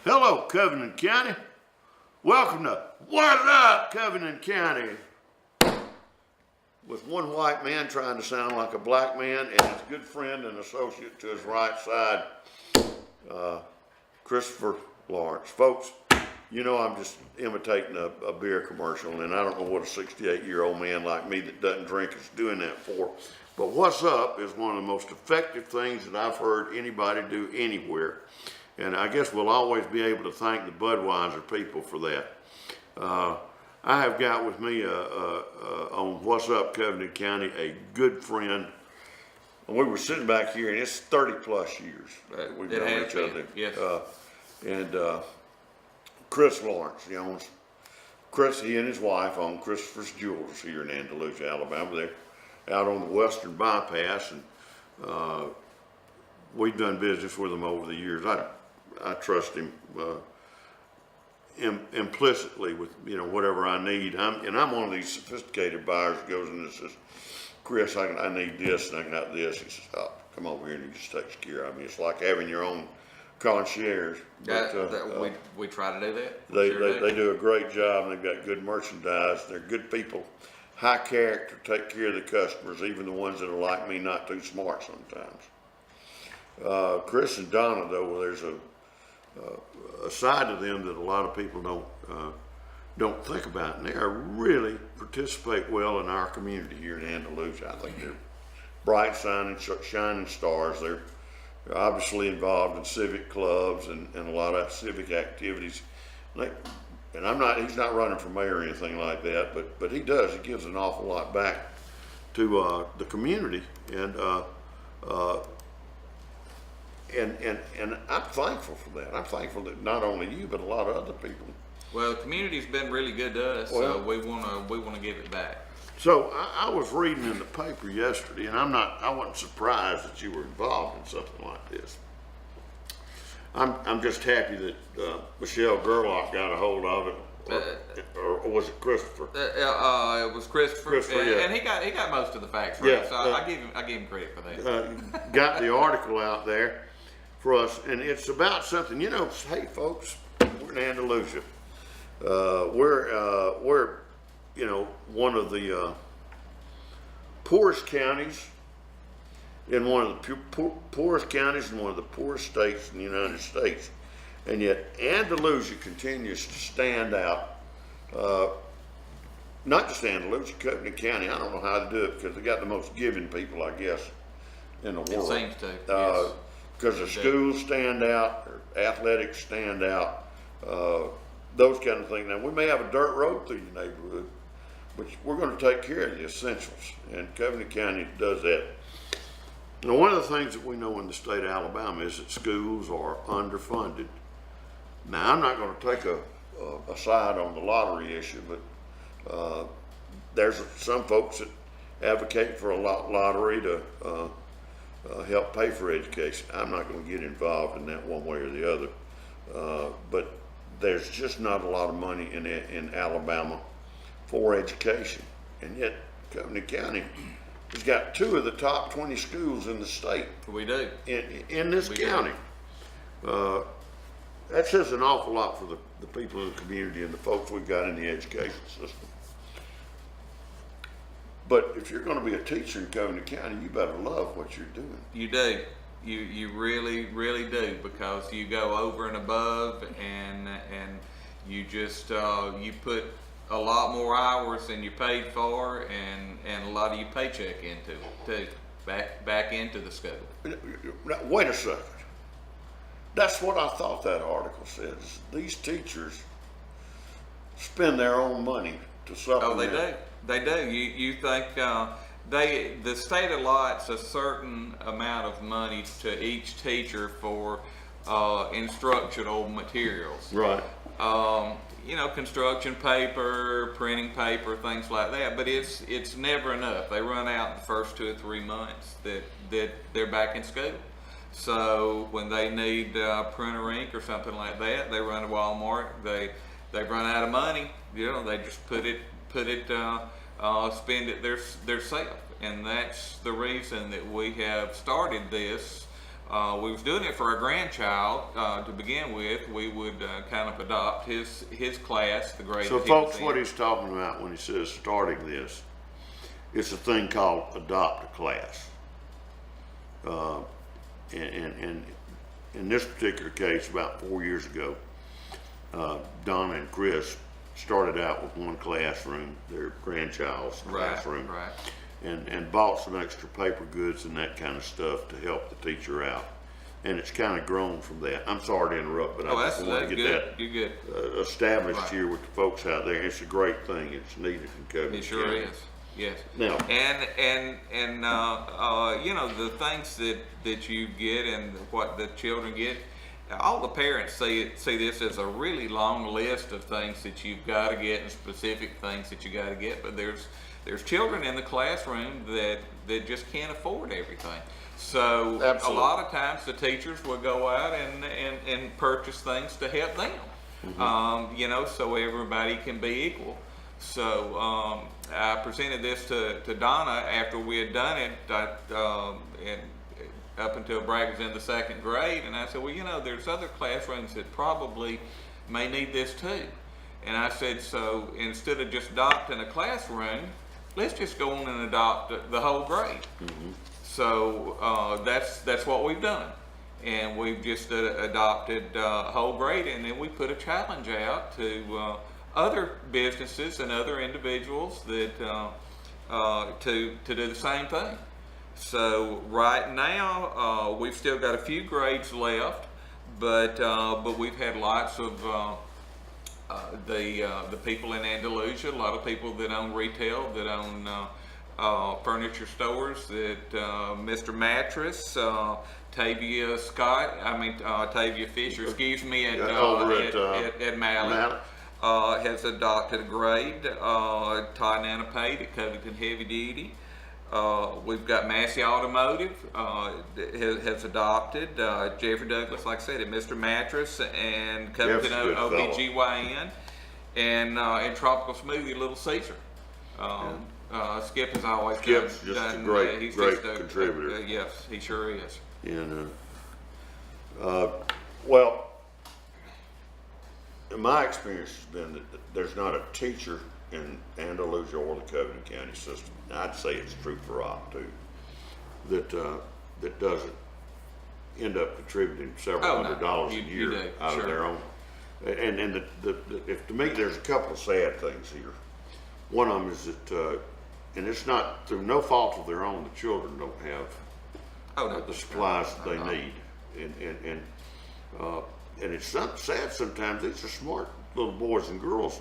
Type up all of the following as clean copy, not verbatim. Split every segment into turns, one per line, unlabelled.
Hello, Covenant County. Welcome to What's Up, Covenant County. With one white man trying to sound like a black man and his good friend and associate to his right side, Christopher Lawrence. Folks, you know I'm just imitating a beer commercial, and I don't know what a 68-year-old man like me that doesn't drink is doing that for. But What's Up is one of the most effective things that I've heard anybody do anywhere. And I guess we'll always be able to thank the Budweiser people for that. I have got with me on What's Up Covenant County a good friend. We were sitting back here, and it's 30 plus years that we've known each other.
Yes.
And Chris Lawrence, he owns he and his wife own Christopher's Jewelers here in Andalusia, Alabama. They're out on the Western Bypass, and we've done business with them over the years. I trust him implicitly with whatever I need. I'm one of these sophisticated buyers that goes in and says, Chris, I need this and I got this. He says, oh, come over here, and he just takes care of me. It's like having your own concierge. But,
we try to do that.
They do a great job, and they've got good merchandise. They're good people, high character, take care of the customers, even the ones that are like me, not too smart sometimes. Chris and Donna, though, there's a side of them that a lot of people don't think about, and they really participate well in our community here in Andalusia. I think they're bright, shining stars. They're obviously involved in civic clubs and a lot of civic activities. And he's not running for mayor or anything like that, but he does. He gives an awful lot back to the community, and I'm thankful for that. I'm thankful that not only you, but a lot of other people.
Well, the community's been really good to us, so we wanna give it back.
So I was reading in the paper yesterday, and I wasn't surprised that you were involved in something like this. I'm just happy that Michelle Gerlach got a hold of it, or was it Christopher?
It was Christopher,
yeah.
and he got most of the facts right.
Yeah,
so I give him credit for that.
Got the article out there for us, and it's about something. Hey folks, we're in Andalusia. We're one of the poorest counties in one of the poorest counties in one of the poorest states in the United States, and yet Andalusia continues to stand out. Not just Andalusia, Covenant County. I don't know how to do it because they got the most giving people, I guess, in the world.
It seems to. Yes.
Because the schools stand out, or athletics stand out, those kind of things. Now, we may have a dirt road through your neighborhood, but we're going to take care of the essentials, and Covenant County does that. Now, one of the things that we know in the state of Alabama is that schools are underfunded. Now, I'm not going to take a side on the lottery issue, but there's some folks that advocate for a lottery to help pay for education. I'm not going to get involved in that one way or the other, but there's just not a lot of money in Alabama for education, and yet Covenant County has got 2 of the top 20 schools in the state.
We do.
In this county. That says an awful lot for the people of the community and the folks we've got in the education system. But if you're going to be a teacher in Covenant County, you better love what you're doing.
You do. You really, really do, because you go over and above, and you just you put a lot more hours than you paid for, and a lot of your paycheck into it too, back into the school.
Now, wait a second. That's what I thought that article says. These teachers spend their own money to supplement.
Oh, they do. They do. You think the state allots a certain amount of money to each teacher for instructional materials.
Right.
Construction paper, printing paper, things like that. But it's never enough. They run out in the first 2 or 3 months that they're back in school. So when they need printer ink or something like that, they run to Walmart. They run out of money. They just spend it theirself, and that's the reason that we have started this we was doing it for our grandchild to begin with. We would kind of adopt his class, the grade.
So
that he
folks,
was
what
in.
he's talking about when he says starting this, it's a thing called adopt a class. And in this particular case, about 4 years ago, Donna and Chris started out with one classroom, their grandchild's classroom,
Right.
and bought some extra paper goods and that kind of stuff to help the teacher out. And it's kind of grown from that. I'm sorry to interrupt, but I just want to get
good.
that
You're good.
established
Right.
here with the folks out there. It's a great thing. It's needed in Covington
It sure
County.
is. Yes.
Now,
And you know, the things that you get and what the children get, all the parents see this as a really long list of things that you've got to get and specific things that you got to get. But there's children in the classroom that just can't afford everything. So
Absolutely.
a lot of times the teachers will go out and purchase things to help them. You know, so everybody can be equal. So I presented this to Donna after we had done it, and up until Bragg was in the 2nd grade, and I said, well, you know, there's other classrooms that probably may need this too. And I said, so instead of just adopting a classroom, let's just go on and adopt the whole grade. So that's what we've done. And we've just adopted whole grade, and then we put a challenge out to other businesses and other individuals that to do the same thing. So right now we've still got a few grades left, but we've had lots of the people in Andalusia, a lot of people that own retail, that own furniture stores, that Mr. Mattress, Tavia Fisher, excuse me, at Mallett. Has adopted a grade. Ty Nanapate at Covington Heavy Duty. We've got Massey Automotive has adopted. Jeffrey Douglas, like I said, at Mr. Mattress, and Covington OBGYN, and Tropical Smoothie, Little Caesar. Skip has always
Skip's
done.
just a great
he's
great
just
contributor.
Yes, he sure is.
And well, my experience has been that there's not a teacher in Andalusia or the Covington County system, and I'd say it's true for Opp too, that doesn't end up contributing several $100s a year out of their own. And if to me, there's a couple of sad things here. One of them is that, and it's not through no fault of their own, the children don't have the supplies that they need, and it's sad sometimes. These are smart little boys and girls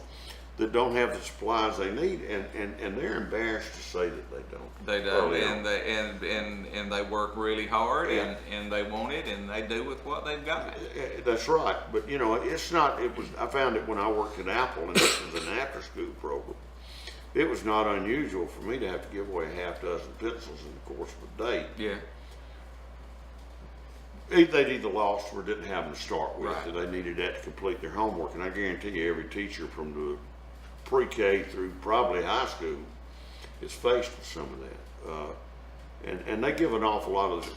that don't have the supplies they need, and they're embarrassed to say that they don't.
They don't, and they work really hard, and they want it, and they do with what they've got.
That's right, but you know, it's not. It was. I found it when I worked at Apple, and this was an after-school program. It was not unusual for me to have to give away a half dozen pencils in the course of a day.
Yeah.
They'd either lost or didn't have them to start with.
Right.
They needed that to complete their homework, and I guarantee you, every teacher from the pre-K through probably high school is faced with some of that, and they give an awful lot of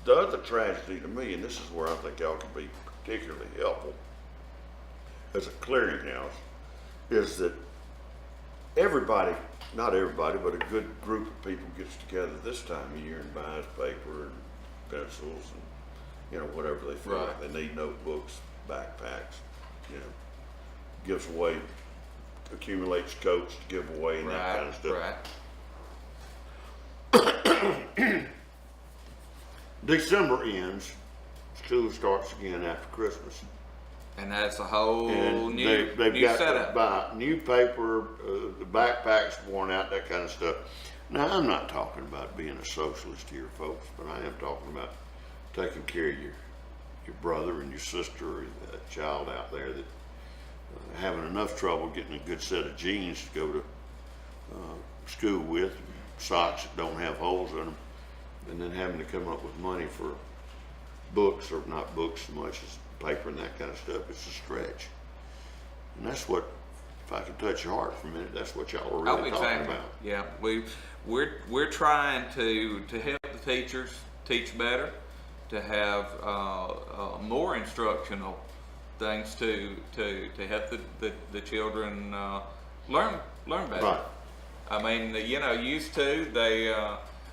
the other tragedy to me, and this is where I think y'all can be particularly helpful as a clearinghouse, is that everybody, not everybody, but a good group of people gets together this time of year and buys paper and pencils and, you know, whatever they feel like they need, notebooks, backpacks, you know, gives away, accumulates coats to give away and that kind of stuff. December ends, school starts again after Christmas.
And that's a whole
And
new
they've got
setup.
to buy new paper, the backpacks worn out, that kind of stuff. Now, I'm not talking about being a socialist here, folks, but I am talking about taking care of your brother and your sister or that child out there that having enough trouble getting a good set of jeans to go to school with, socks that don't have holes in them, and then having to come up with money for books, or not books so much as paper and that kind of stuff. It's a stretch. And that's what, if I can touch your heart for a minute, that's what y'all are really talking about.
Yeah, we're trying to help the teachers teach better. to have more instructional things to help the children learn better.
Right.
I mean, you know, used to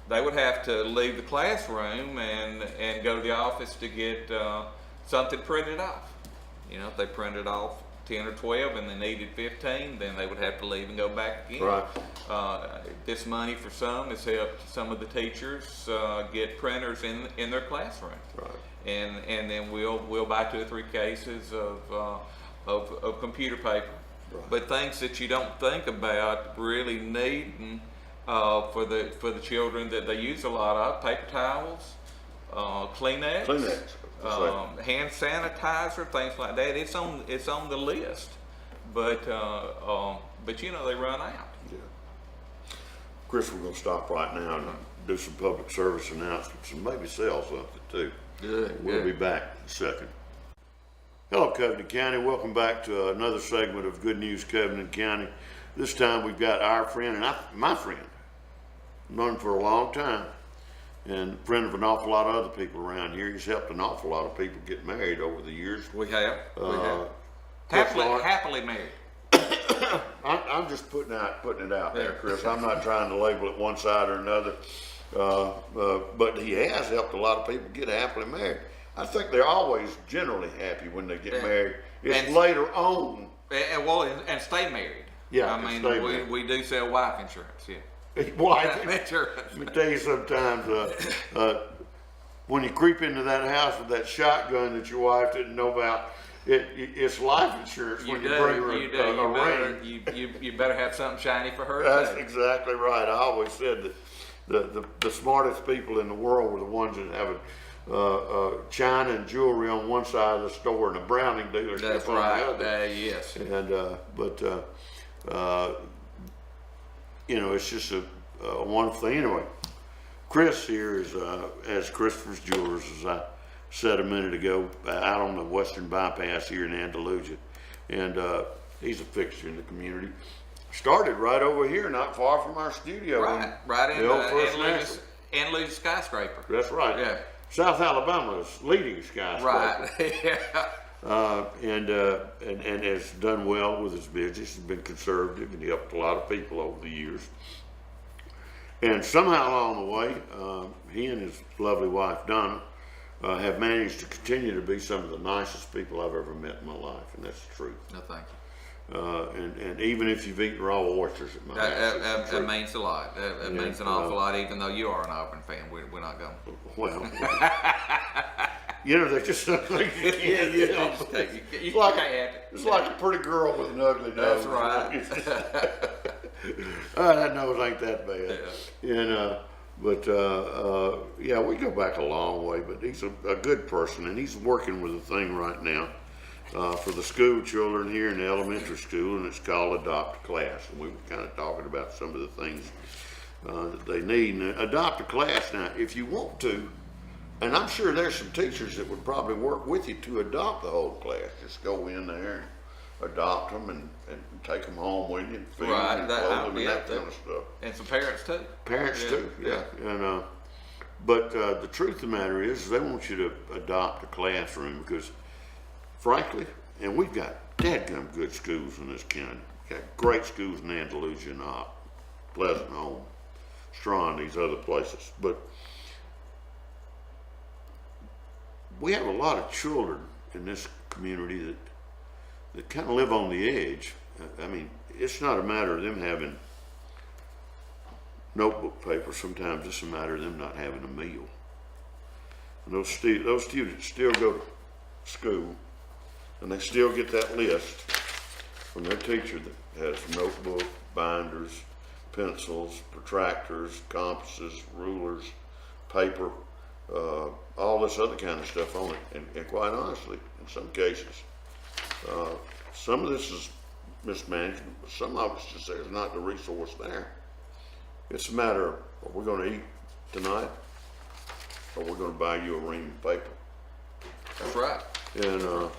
they would have to leave the classroom and go to the office to get something printed off. You know, if they printed off 10 or 12 and they needed 15, then they would have to leave and go back again.
Right.
This money for some has helped some of the teachers get printers in their classroom.
Right.
And then we'll buy 2 or 3 cases of computer paper.
Right.
But things that you don't think about really needing for the children that they use a lot of: paper towels, Kleenex, hand sanitizer, things like that. It's on the list, but you know, they run out.
Yeah. Chris, we're going to stop right now and do some public service announcements and maybe sell something too.
Good.
We'll be back in a second. Hello, Covenant County. Welcome back to another segment of Good News Covenant County. This time we've got our friend and my friend, known for a long time, and friend of an awful lot of other people around here. He's helped an awful lot of people get married over the years.
We have.
Chris
Happily married.
I'm just putting it out there, Chris. I'm not trying to label it one side or another, but he has helped a lot of people get happily married. I think they're always generally happy when they get married. It's later on.
And stay married.
Yeah,
I mean, we do sell wife insurance. Yeah.
Wife
insurance.
Let me tell you, sometimes when you creep into that house with that shotgun that your wife didn't know about, it's life insurance when you bring her a ring.
You better have something shiny for her.
That's exactly right. I always said that the smartest people in the world were the ones that have china and jewelry on one side of the store and a Browning dealership on the other.
Yes.
And you know, it's just a wonderful thing. Anyway, Chris here is as Christopher's Jewelers, as I said a minute ago, out on the Western Bypass here in Andalusia, and he's a fixture in the community. Started right over here, not far from our studio.
Right in
the old First National.
Andalusia skyscraper.
That's right.
Yeah.
South Alabama's leading skyscraper.
Right. Yeah.
And has done well with his business. He's been conservative and he helped a lot of people over the years. And somehow along the way, he and his lovely wife Donna have managed to continue to be some of the nicest people I've ever met in my life, and that's the truth.
No, thank you.
And even if you've eaten raw oysters at my house,
that means a lot. That means an awful lot, even though you are an Auburn fan. We're not going.
Well, you know, they just don't think you can't. You know, it's like a pretty girl with an ugly nose.
That's right.
That nose ain't that bad. Yeah. And yeah, we go back a long way. But he's a good person, and he's working with a thing right now for the school children here in the elementary school, and it's called Adopt a Class. And we were kind of talking about some of the things that they need. And adopt a class now, if you want to, and I'm sure there's some teachers that would probably work with you to adopt the whole class. Just go in there and adopt them and take them home with you and feed them and clothe them and that kind of stuff.
And some parents too.
Parents too, yeah. And but the truth of the matter is they want you to adopt a classroom because, frankly, and we've got dadgum good schools in this county. We've got great schools in Andalusia and Pleasant Home, Strawn, these other places. But we have a lot of children in this community that kind of live on the edge. I mean, it's not a matter of them having notebook paper. Sometimes it's a matter of them not having a meal. And those students still go to school, and they still get that list from their teacher that has notebook, binders, pencils, protractors, compasses, rulers, paper, all this other kind of stuff on it. And quite honestly, in some cases, some of this is mismanagement, but some of it's just there's not the resource there. It's a matter of, are we going to eat tonight, or we're going to buy you a ream of paper?
That's right.
And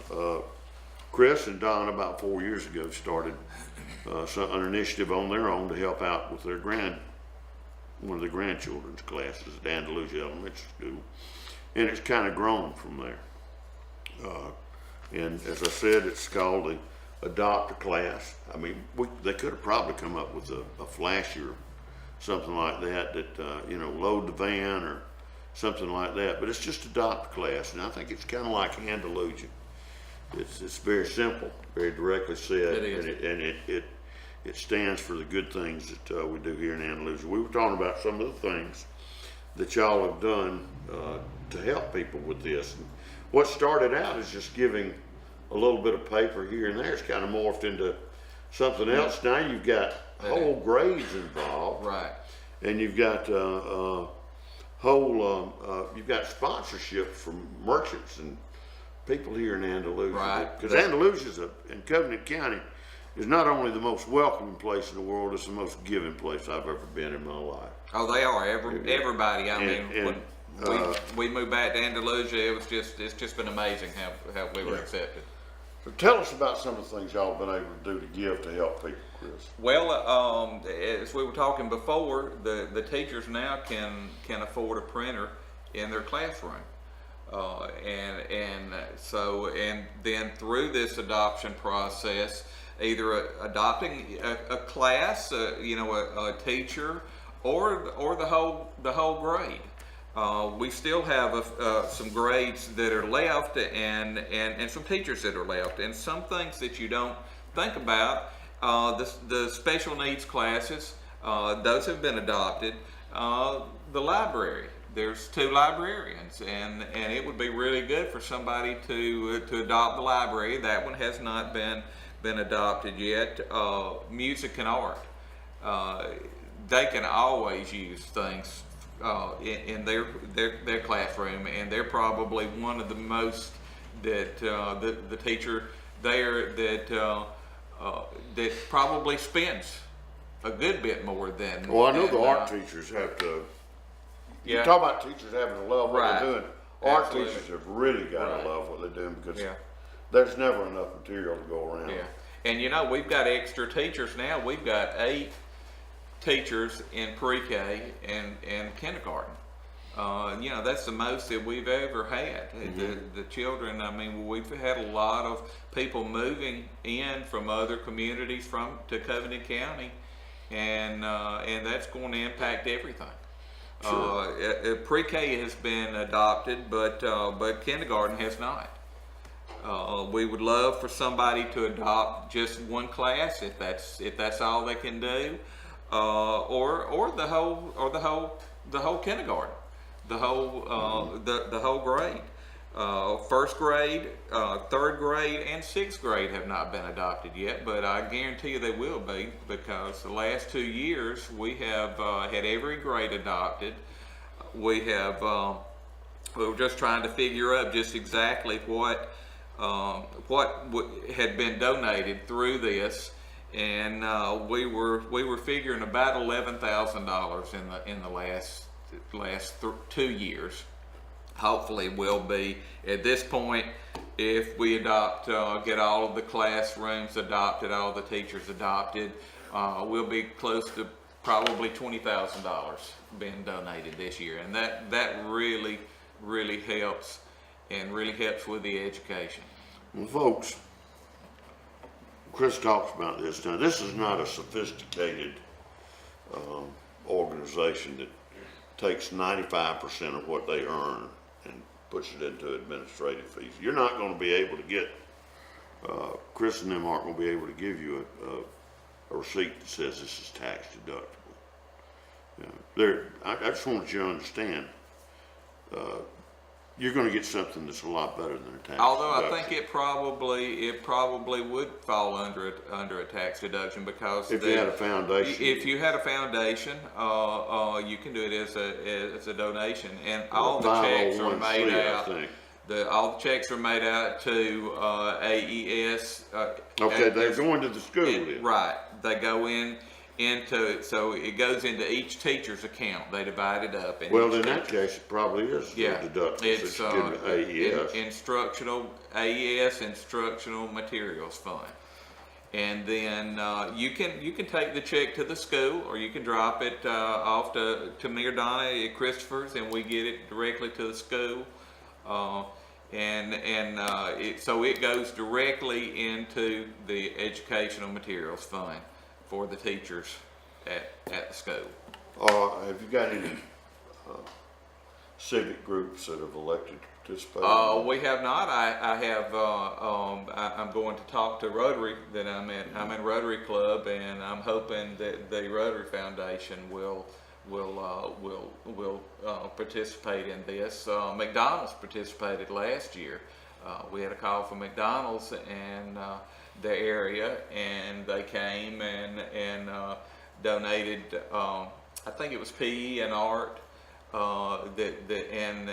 Chris and Don about 4 years ago started an initiative on their own to help out with their one of the grandchildren's classes at Andalusia Elementary School. and it's kind of grown from there. And as I said, it's called the Adopt a Class. I mean, they could have probably come up with a flashier, something like that, you know, load the van or something like that. But it's just Adopt a Class, and I think it's kind of like Andalusia. It's very simple, very directly said,
It is.
and it stands for the good things that we do here in Andalusia. We were talking about some of the things that y'all have done to help people with this. And what started out as just giving a little bit of paper here and there, it's kind of morphed into something else. Now you've got whole grades involved,
Right.
and you've got you've got sponsorship from merchants and people here in Andalusia.
Right.
Because Andalusia and Covenant County is not only the most welcoming place in the world, it's the most giving place I've ever been in my life.
Oh, they are. Everybody. I mean,
and,
when we moved back to Andalusia, it's just been amazing how we were accepted.
So tell us about some of the things y'all have been able to do to give to help people, Chris.
Well, as we were talking before, the teachers now can afford a printer in their classroom. And then through this adoption process, either adopting a class, you know, a teacher, or the whole grade. We still have some grades that are left, and some teachers that are left, and some things that you don't think about. The special needs classes, those have been adopted. The library. There's 2 librarians, and it would be really good for somebody to adopt the library. That one has not been adopted yet. Music and art. They can always use things in their classroom, and they're probably one of the most that the teacher there that probably spends a good bit more than.
Well, I know the art teachers have to.
Yeah.
You talk about teachers having to love what
Right.
they're doing. Art
Absolutely.
teachers have really got
Right.
to love what they're doing, because
Yeah.
there's never enough material to go around.
Yeah, and you know, we've got extra teachers now. We've got 8 teachers in pre-K and kindergarten. You know, that's the most that we've ever had. The children, I mean, we've had a lot of people moving in from other communities to Covenant County, and that's going to impact everything.
Sure.
Pre-K has been adopted, but kindergarten has not. We would love for somebody to adopt just one class if that's all they can do, or the whole kindergarten, the whole grade. First grade, 3rd grade, and 6th grade have not been adopted yet, but I guarantee you they will be, because the last 2 years we have had every grade adopted. We were just trying to figure out just exactly what had been donated through this, and we were figuring about $11,000 in the last 2 years. Hopefully we'll be at this point, if we adopt, get all of the classrooms adopted, all the teachers adopted, we'll be close to probably $20,000 being donated this year, and that really helps, and really helps with the education.
Well, folks, Chris talks about this. Now, this is not a sophisticated organization that takes 95% of what they earn and puts it into administrative fees. You're not going to be able to get, Chris and them aren't going to be able to give you a receipt that says this is tax deductible. I just want you to understand, you're going to get something that's a lot better than a tax
Although
deduction.
I think it probably would fall under a tax deduction, because
if you had a foundation.
If you had a foundation, you can do it as a donation, and all the checks are made out. All the checks are made out to AES.
Okay, they're going to the school then.
Right, they go into so it goes into each teacher's account. They divide it up.
Well, in that case, it probably is deductible.
It's
AES.
AES Instructional Materials Fund, and then you can take the check to the school, or you can drop it off to me or Donna at Christopher's, and we get it directly to the school. So it goes directly into the educational materials fund for the teachers at the school.
Have you got any civic groups that have elected to participate?
We have not. I'm going to talk to Rotary that I'm in Rotary Club, and I'm hoping that the Rotary Foundation will participate in this. McDonald's participated last year. We had a call from McDonald's and the area, and they came and donated. I think it was PE and art, and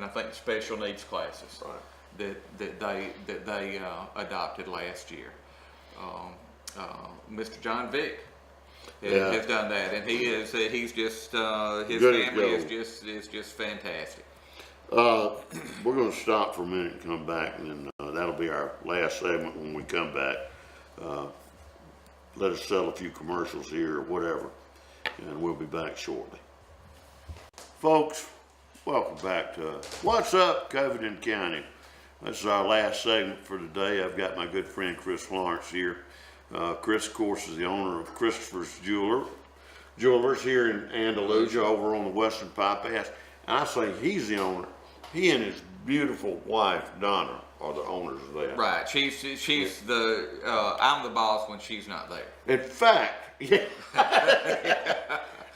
I think special needs classes that they adopted last year. Mr. John Vick has done that, and he's just his family is just fantastic.
We're going to stop for a minute and come back, and then that'll be our last segment. When we come back, let us sell a few commercials here or whatever, and we'll be back shortly. Folks, welcome back to What's Up, Covington County. This is our last segment for today. I've got my good friend Chris Florence here. Chris, of course, is the owner of Christopher's Jewelers here in Andalusia over on the Western Bypass. And I say he's the owner. He and his beautiful wife, Donna, are the owners of that.
Right. She's the, I'm the boss when she's not there.
In fact,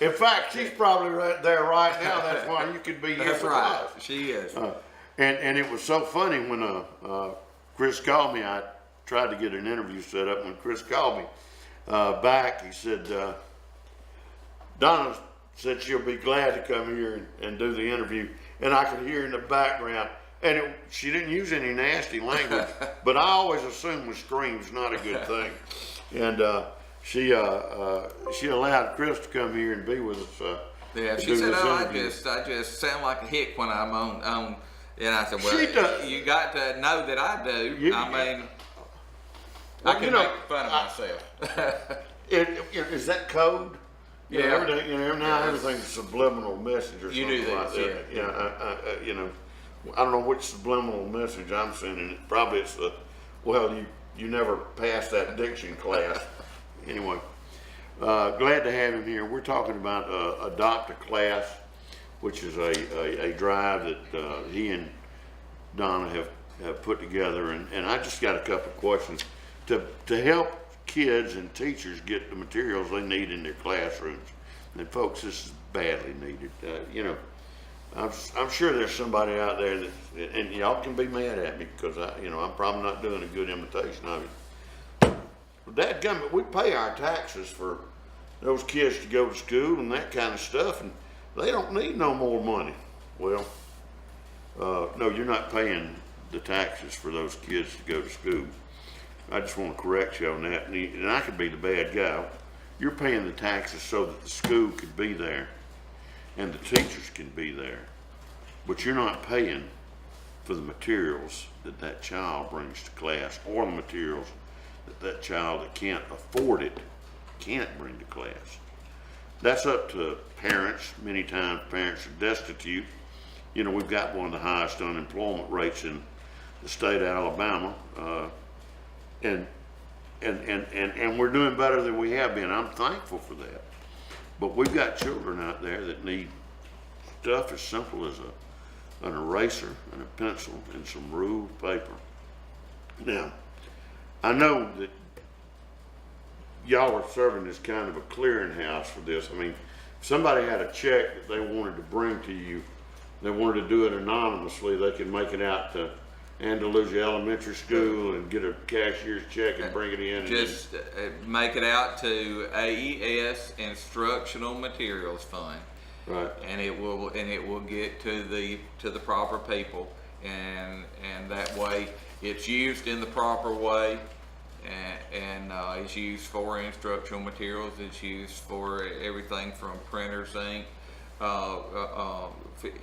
in fact, she's probably right there right now. That's why you could be here.
That's right. She is.
And it was so funny when Chris called me. I tried to get an interview set up. When Chris called me back, he said, Donna said she'll be glad to come here and do the interview. And I could hear in the background, and she didn't use any nasty language, but I always assume with screams not a good thing. And she allowed Chris to come here and be with us.
Yeah, she said, I just sound like a hick when I'm on. And I said, well, you got to know that I do. I can make fun of myself.
Is that code?
Yeah.
Everything's subliminal message or something like that. Yeah. I don't know which subliminal message I'm sending. Probably it's you never passed that diction class. Anyway, glad to have him here. We're talking about Adopt a Class, which is a drive that he and Donna have put together. And I just got a couple of questions to help kids and teachers get the materials they need in their classrooms. And folks, this is badly needed. I'm sure there's somebody out there that, and y'all can be mad at me because I'm probably not doing a good imitation of it. But dadgummit, we pay our taxes for those kids to go to school and that kind of stuff, and they don't need no more money. Well, no, you're not paying the taxes for those kids to go to school. I just want to correct you on that, and I could be the bad guy. You're paying the taxes so that the school could be there and the teachers can be there, but you're not paying for the materials that child brings to class, or the materials that child that can't afford it can't bring to class. That's up to parents. Many times parents are destitute. We've got one of the highest unemployment rates in the state of Alabama. And we're doing better than we have been. I'm thankful for that. But we've got children out there that need stuff as simple as an eraser and a pencil and some ruled paper. Now, I know that y'all are serving as kind of a clearinghouse for this. I mean, if somebody had a check that they wanted to bring to you, they wanted to do it anonymously, they could make it out to Andalusia Elementary School and get a cashier's check and bring it in.
Just make it out to AES Instructional Materials Fund,
right?
And it will get to the proper people, and that way it's used in the proper way, and it's used for instructional materials. It's used for everything from printers,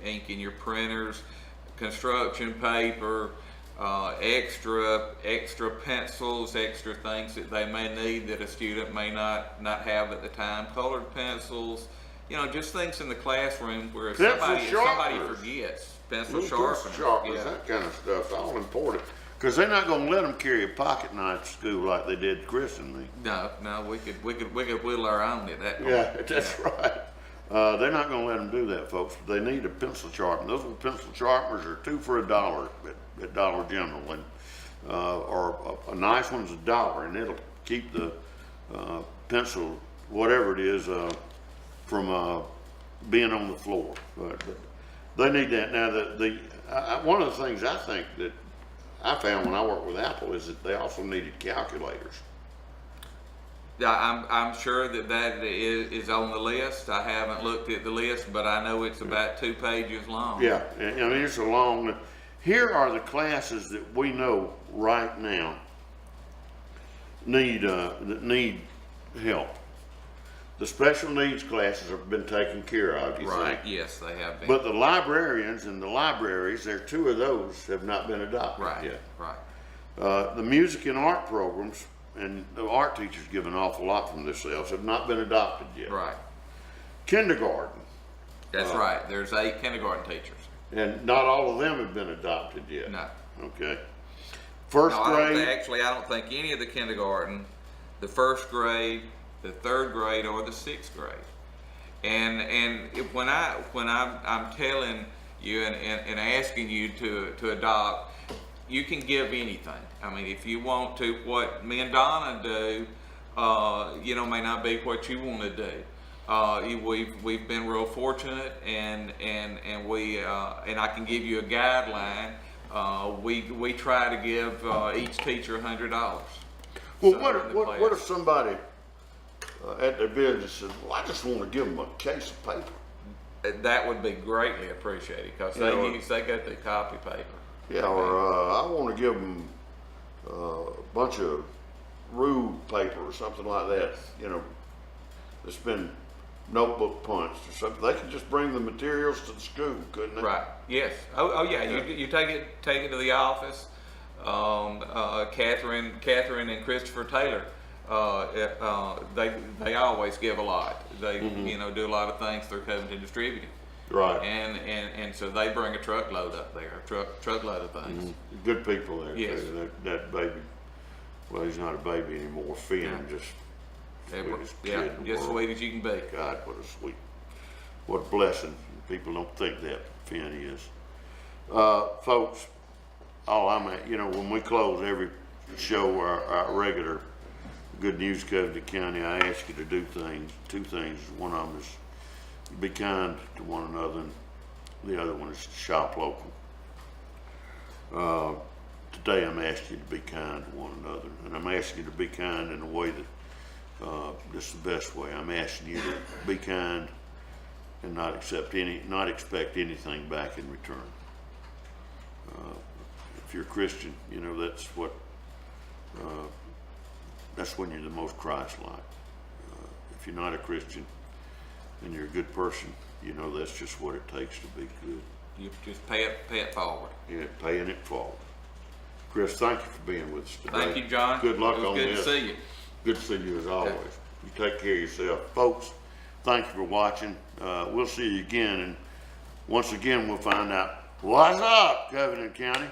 ink in your printers, construction paper. Extra pencils, extra things that they may need that a student may not have at the time. Colored pencils, just things in the classroom where if somebody forgets, pencil
Little
sharpeners.
sharpeners,
Yeah.
that kind of stuff's all important. Because they're not gonna let them carry a pocket knife to school like they did Chris and me.
No, we could whittle our own at that point.
Yeah, that's right. They're not gonna let them do that, folks. They need a pencil sharpener. Those little pencil sharpeners are $2 for $1 at Dollar General, and or a nice one's $1, and it'll keep the pencil, whatever it is, from being on the floor. But they need that. Now, one of the things I think that I found when I worked with Apple is that they also needed calculators.
Yeah, I'm sure that is on the list. I haven't looked at the list, but I know it's about 2 pages long.
Yeah, I mean, it's a long. Here are the classes that we know right now that need help. The special needs classes have been taken care of, you
Right,
think?
yes, they have been.
But the librarians and the libraries, there are 2 of those have not been adopted
Right,
yet.
right.
The music and art programs, and the art teachers give an awful lot from themselves, have not been adopted yet.
Right.
Kindergarten,
That's right. There's 8 kindergarten teachers.
and not all of them have been adopted yet.
No.
Okay. First
No,
grade.
I don't think any of the kindergarten, the 1st grade, the 3rd grade, or the 6th grade. When I'm telling you and asking you to adopt, you can give anything. I mean, if you want to, what me and Donna do, may not be what you want to do. We've been real fortunate, and I can give you a guideline. We try to give each teacher $100.
Well,
So,
what if somebody at their business says, "Well, I just want to give them a case of paper"?
That would be greatly appreciated, because they got the copy paper.
Yeah, or I want to give them a bunch of rule paper or something like that. That's been notebook punched or something. They can just bring the materials to the school, couldn't they?
Right. Yes. Oh yeah. You take it to the office. Catherine and Christopher Taylor. They always give a lot. They do a lot of things through Covington Distributing.
Right.
And so they bring a truckload up there, truckload of things.
Good people there.
Yes.
Too. That baby. Well, he's not a baby anymore. Finn, just sweetest kid in the
just
world.
sweet as you can be.
God, what a blessing. People don't think that Finn is. Folks, all I'm at, when we close every show, our regular Good News Covington County, I ask you to do 2 things. One of them is be kind to one another, and the other one is to shop local. Today I'm asking you to be kind to one another, and I'm asking you to be kind in a way that this is the best way. I'm asking you to be kind and not expect anything back in return. If you're a Christian, that's when you're the most Christ-like. If you're not a Christian and you're a good person, that's just what it takes to be good.
You just pay it forward.
Yeah, paying it forward. Chris, thank you for being with us today.
Thank you, John.
Good luck
it was
on
good
this.
to see you.
Good to see you as always. You take care of yourself. Folks, thank you for watching. We'll see you again, and once again we'll find out what's up, Covington County.